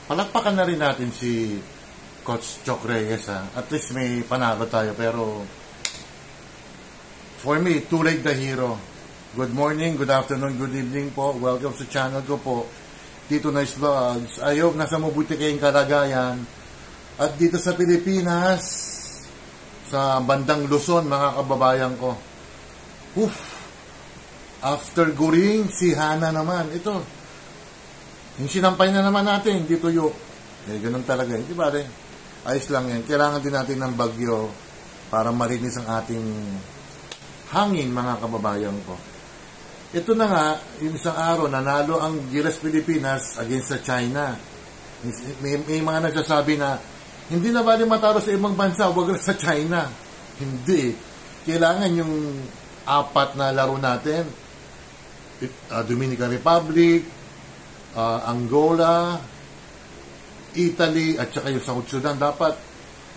palakpakan na rin natin si Coach Chok Reyes, ha. At least may panalo tayo, pero for me, two-leg the hero. Good morning, good afternoon, good evening po. Welcome sa channel ko po, Tito Nice Vlogs. I hope nasa mabuti kayong kalagayan. At dito sa Pilipinas, sa bandang Luzon, mga kababayan ko. After Guring, si Hana naman. Ito, yung sinampay na naman natin, dito yung ganun talaga. Di ba rin? Ayos lang yan. Kailangan din natin ng bagyo para marinis ang ating hangin, mga kababayan ko. Ito na nga, yung isang araw, nanalo ang Gilas Pilipinas against sa China. May mga nagsasabi na, hindi na bali matalo sa ibang bansa, wag sa China. Hindi. Kailangan yung apat na laro natin, Dominican Republic, Angola, Italy, at saka yung South Sudan, dapat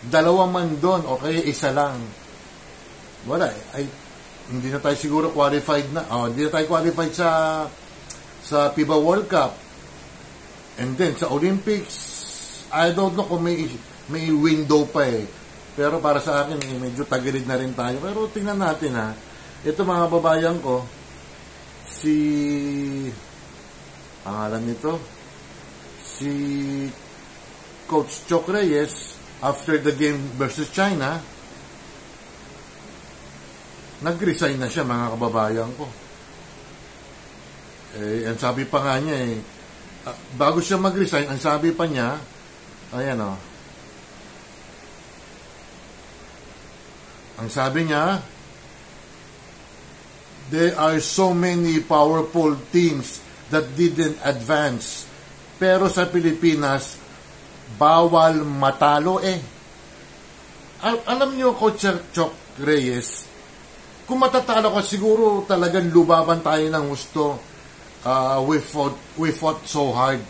dalawa man doon, o kaya isa lang. Wala, hindi na tayo siguro qualified na. Hindi na tayo qualified sa FIBA World Cup. And then, sa Olympics, I don't know kung may window pa eh. Pero para sa akin, medyo tagilid na rin tayo. Pero tingnan natin, ha. Ito, mga babayan ko, pangalan nito, si Coach Chok Reyes, after the game versus China, nag-resign na siya, mga kababayan ko. Ang sabi pa nga niya bago siya mag-resign, ang sabi pa niya, ayan ang sabi niya, there are so many powerful teams that didn't advance. Pero sa Pilipinas, bawal matalo Alam niyo, Coach Chok Reyes, kung matatalo ka, siguro talagang lubaban tayo ng gusto. We fought so hard.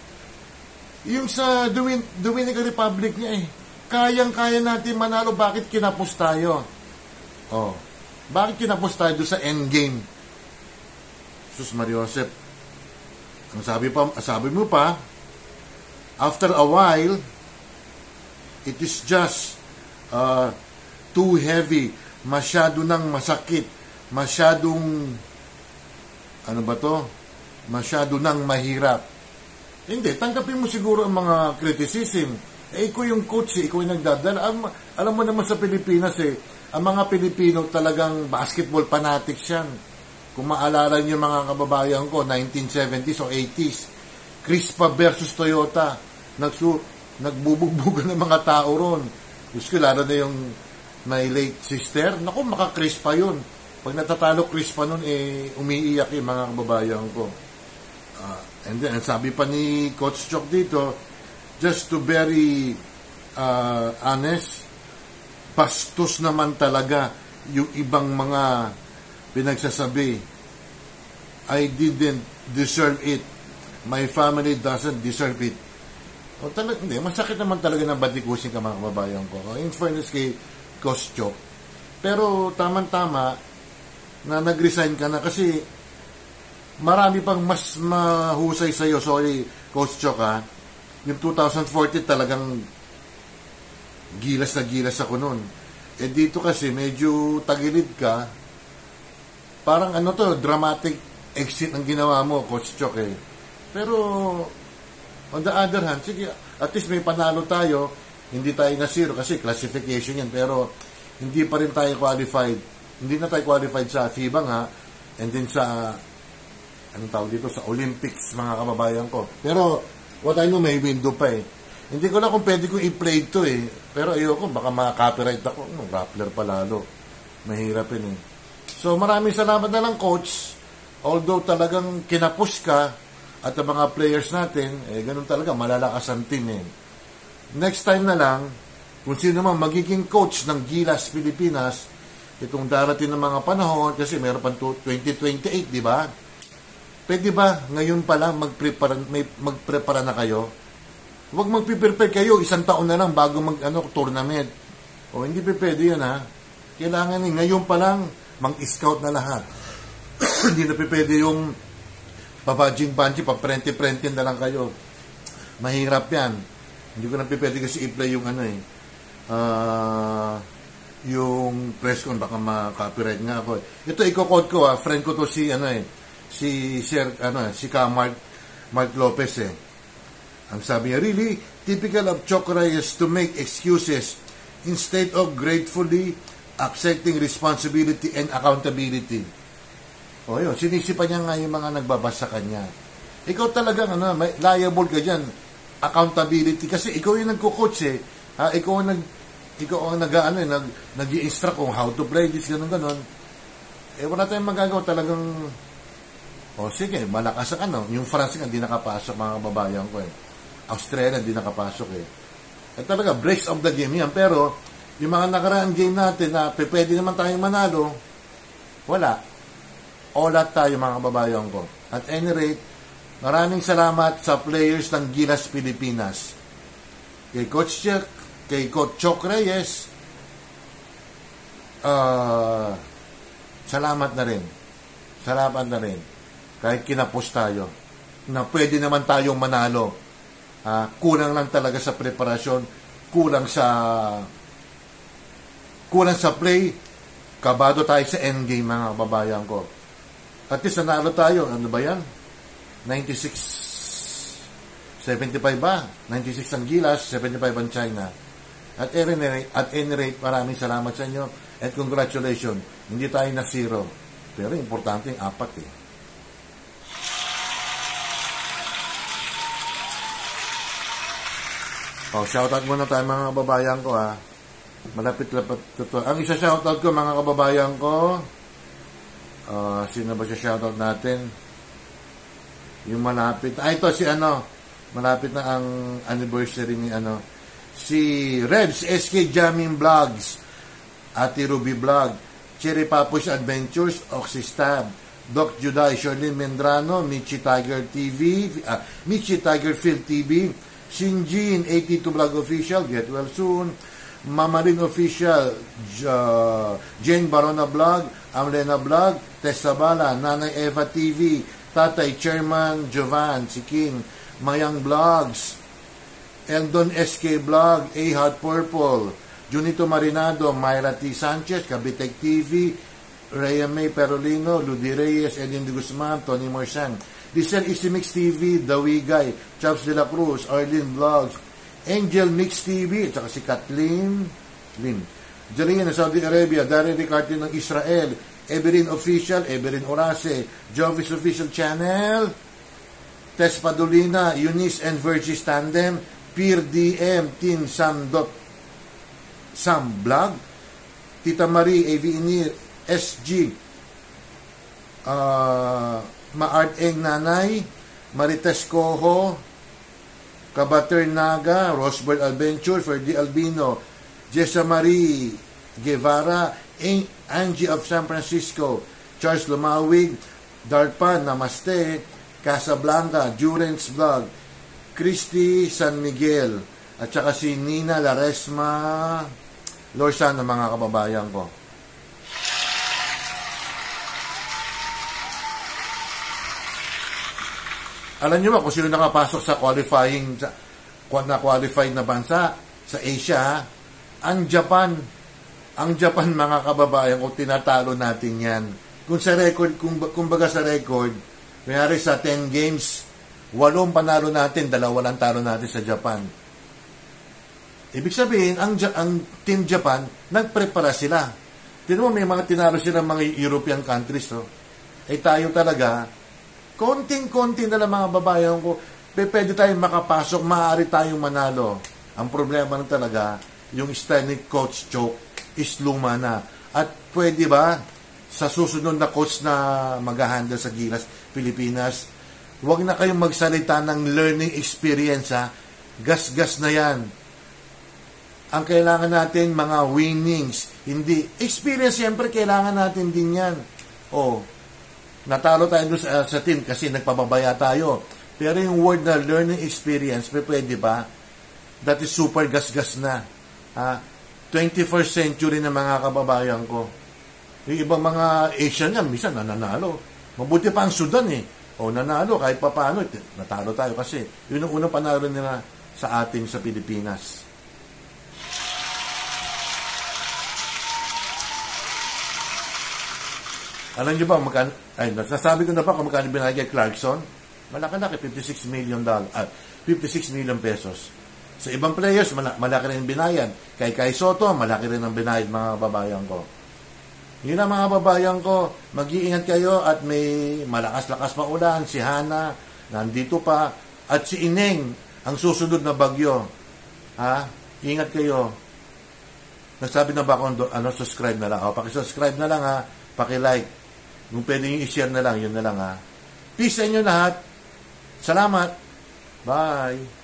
Yung sa Dominican Republic niya kayang-kaya natin manalo. Bakit kinapos tayo? Bakit kinapos tayo doon sa endgame? Sus Mariosep. Ang sabi mo pa, after a while, it is just too heavy. Masyado nang masakit, masyadong masyado nang mahirap. Hindi, tanggapin mo siguro ang mga criticism. Ikaw yung coach, ikaw yung nagdadala. Alam mo naman sa Pilipinas ang mga Pilipino talagang basketball fanatics yan. Kung maalala niyo, mga kababayan ko, 1970s o 80s, Crispa versus Toyota, nagbubugbugan ng mga tao ron. Gusto lalo na yung may late sister, naku, maka-Crispa yun. Pag natatalo Crispa nun, umiiyak yung mga kababayan ko. And then, sabi pa ni Coach Chok dito, just to very honest, bastos naman talaga yung ibang mga pinagsasabi. I didn't deserve it. My family doesn't deserve it. Hindi, masakit naman talaga na batikusin ka, mga kababayan ko. In fairness kay Coach Chok. Pero tamang-tama na nag-resign ka na kasi marami pang mas mahusay sa'yo. Sorry, Coach Chok, Yung 2014 talagang gilas na gilas ako nun. Dito kasi medyo tagilid ka. Parang dramatic exit ang ginawa mo, Coach Chok Pero on the other hand, sige, at least may panalo tayo. Hindi tayo na zero kasi classification yan, pero hindi pa rin tayo qualified. Hindi na tayo qualified sa FIBA nga, and then sa sa Olympics, mga kababayan ko. Pero what I know, may window pa Hindi ko na kung pwede kong i-play ito pero ayoko, baka ma-copyright ako. Rappler pa lalo. Mahirap So maraming salamat na lang, Coach. Although talagang kinapos ka at ang mga players natin, ganun talaga, malalakas ang team Next time na lang, kung sino man magiging coach ng Gilas Pilipinas, itong darating ng mga panahon, kasi meron pa 2028, di ba? Pwede ba ngayon pa lang magprepara na kayo? Huwag magpiprepare kayo, isang taon na lang bago tournament. Hindi pwede yun, Kailangan ngayon pa lang, mang-scout na lahat. Hindi na pwede yung babadjing-banji, pa-prente-prente na lang kayo. Mahirap yan. Hindi ko na pwede kasi i-play yung yung press con, baka ma-copyright nga ako. Ito, i-code ko friend ko to si Mark Lopez Ang sabi niya, really typical of Choc Reyes to make excuses instead of gratefully accepting responsibility and accountability. O yun, sinisipan niya nga yung mga nagbabasa kanya. Ikaw talagang liable ka dyan. Accountability. Kasi ikaw yung nagko-coach Ikaw ang nag-i-instruct kung how to play this, ganon. Wala tayong magagawa talagang, sige, malakas ang Yung France nga, hindi nakapasok mga babayan ko Australia, hindi nakapasok talaga, breaks of the game yan. Pero, yung mga nakaraang game natin na pwede naman tayong manalo, wala. Olat tayo mga babayan ko. At any rate, maraming salamat sa players ng Gilas Pilipinas. Kay Coach Choc Reyes, salamat na rin. Salamat na rin. Kahit kinapos tayo, na pwede naman tayong manalo. Kulang lang talaga sa preparasyon, kulang sa play, kabado tayo sa endgame mga kababayan ko. At least nanalo tayo, ano ba yan? 75 ba? 96 ang Gilas, 75 ang China. At any rate, maraming salamat sa inyo and congratulations. Hindi tayo na 0. Pero importante yung 4 shoutout muna tayo mga kababayan ko Malapit-lapit ito. Ang isa shoutout ko mga kababayan ko, sino ba siya shoutout natin? Yung malapit. Ito si malapit na ang anniversary ni si Rebs SK Jamming Vlogs, Ate Ruby Vlog, Cherry Papo's Adventures, Oxystab, Doc Juday, Shirley Mendrano, Michi Tiger TV, Michi Tiger Field TV, Shinjin 82 Vlog Official, Get Well Soon, Mamarin Official, Jane Barona Vlog, Amlena Vlog, Tessa Bala, Nanay Eva TV, Tatay Chairman Jovan, si King, Mayang Vlogs, Eldon SK Vlog, A Hot Purple, Junito Marinado, Myra T. Sanchez, Kabitek TV, Rhea May Perolino, Ludi Reyes, Edwin de Guzman, Tony Morsan, Diesel Easy Mix TV, Dawigay, Chaps de la Cruz, Arlene Vlogs, Angel Mix TV, at saka si Kathleen Lin, Jarina Saudi Arabia, Darren Ricarte ng Israel, Everin Official, Everin Orase, Jovis Official Channel, Tess Padolina, Eunice and Virgis Tandem, Peer DM, Team Sam Vlog, Tita Marie, AV Inir, SG, Maart Eng Nanay, Marites Coho, Kabater Naga, Rosebird Adventure, Ferdy Albino, Jessa Marie Guevara, Angie of San Francisco, Charles Lumawig, Darpan Namaste, Casablanca, Durance Vlog, Christy San Miguel, at saka si Nina Laresma Lorsan, ng mga kababayan ko. Alam niyo ba kung sino nakapasok sa qualified na bansa sa Asia? Ang Japan. Ang Japan, mga kababayan ko, tinatalo natin yan. Kung sa record, kumbaga sa record, kanyari sa 10 games, 8 panalo natin, 2 lang talo natin sa Japan. Ibig sabihin, ang Team Japan, nagprepara sila. Tignan mo, may mga tinalo sila mga European countries. Tayo talaga, konting-konti na lang mga babayan ko, pwede tayong makapasok, maaari tayong manalo. Ang problema lang talaga, yung style ni Coach Choc is luma na. At pwede ba, sa susunod na coach na mag-handle sa Gilas Pilipinas, huwag na kayong magsalita ng learning experience Gas-gas na yan. Ang kailangan natin, mga winnings. Hindi. Experience, siyempre, kailangan natin din yan. Natalo tayo doon sa team kasi nagpababaya tayo. Pero yung word na learning experience, pwede ba? That is super gas-gas na. 21st century na mga kababayan ko. Yung ibang mga Asian yan, minsan nananalo. Mabuti pa ang Sudan O nanalo kahit pa paano, natalo tayo kasi yun ang unang panalo nila sa atin sa Pilipinas. Alam niyo ba, nasasabi ko na ba kung magkano binayad kay Clarkson? Malaki-laki, $56 million, 56 million pesos. Sa ibang players, malaki rin binayad. Kay Soto, malaki rin ang binayad, mga babayan ko. Yun ang mga babayan ko, mag-iingat kayo at may malakas-lakas pa ulan. Si Hana, nandito pa. At si Ineng, ang susunod na bagyo. Ha? Ingat kayo. Nagsabi na ba ako, subscribe na lang? O, pakisubscribe na lang ha. Pakilike. Kung pwede nyo i-share na lang, yun na lang ha. Peace sa inyo lahat. Salamat. Bye.